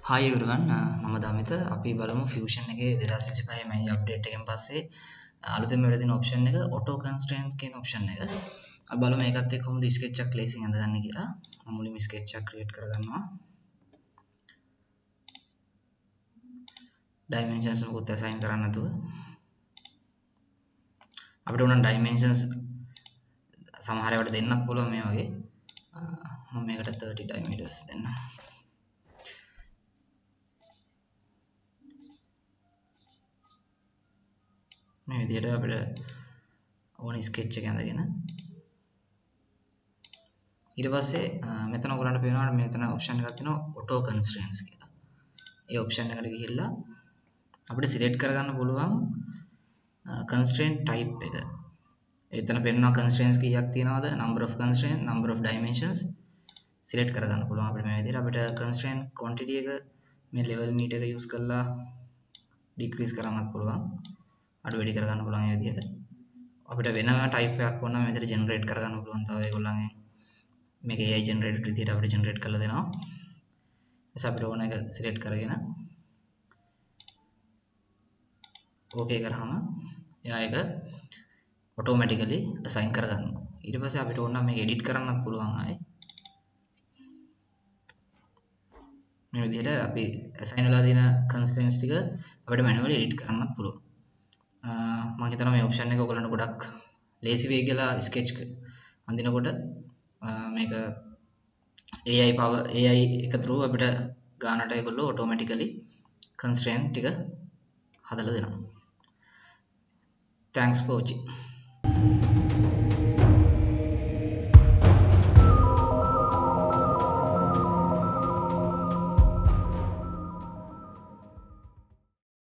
Hi everyone, මම දමිත. අපි බලමු Fusion එකේ 2025 මේ අප්ඩේට් එකෙන් පස්සේ අලුතෙන් මෙහෙට තියෙන ඔප්ෂන් එක auto constraint කියන ඔප්ෂන් එක. අපි බලමු මේකත් එක්ක කොහොමද sketch එකක් ලේසියෙන් හදගන්නේ කියලා. මම මුලින්ම sketch එකක් create කරගන්නවා. dimensions මොකුත් assign කරන්න නැතුව අපිට උනන dimensions සමහර ඒවාට දෙන්නත් පුළුවන් මේ වගේ. මම මේකට 30 dimensions දෙන්නම්. මේ විදිහට අපිට ඕන sketch එක ඇඳගෙන ඊට පස්සේ මෙතන ඔයගලන්ට පේනවා මෙතන option එකක් තියෙනවා auto constraints කියලා. ඒ option එකට ගිහිල්ලා අපිට select කරගන්න පුළුවන් constraint type එක. එතන පෙන්නනවා constraints කීයක් තියෙනවද, number of constraint, number of dimensions select කරගන්න පුළුවන් අපිට මේ විදිහට. අපිට constraint quantity එක මේ level meter එක use කරලා decrease කරන්නත් පුළුවන්. අඩු වැඩි කරගන්න පුළුවන් මේ විදිහට. අපිට වෙනම type එකක් ඕන නම් මෙතන generate කරගන්න පුළුවන්. තව ඒගොල්ලන්ගේ මේක AI generated විදිහට අපිට generate කරලා දෙනවා. එස අපිට ඕන එක select කරගෙන okay කරාම එයා ඒක automatically assign කරගන්නවා. ඊට පස්සේ අපිට ඕන නම් මේක edit කරන්නත් පුළුවන් ආයේ. මේ විදිහට අපි assign වෙලා තියෙන constraints ටික අපිට manually edit කරන්නත් පුළුවන්. මම හිතනවා මේ option එක ඔයගලන්ට ගොඩක් lazy වෙයි කියලා sketch අඳිනකොට මේක AI එක through අපිට ගානට ඒගොල්ලෝ automatically constraint ටික හදලා දෙනවා. Thanks for watching.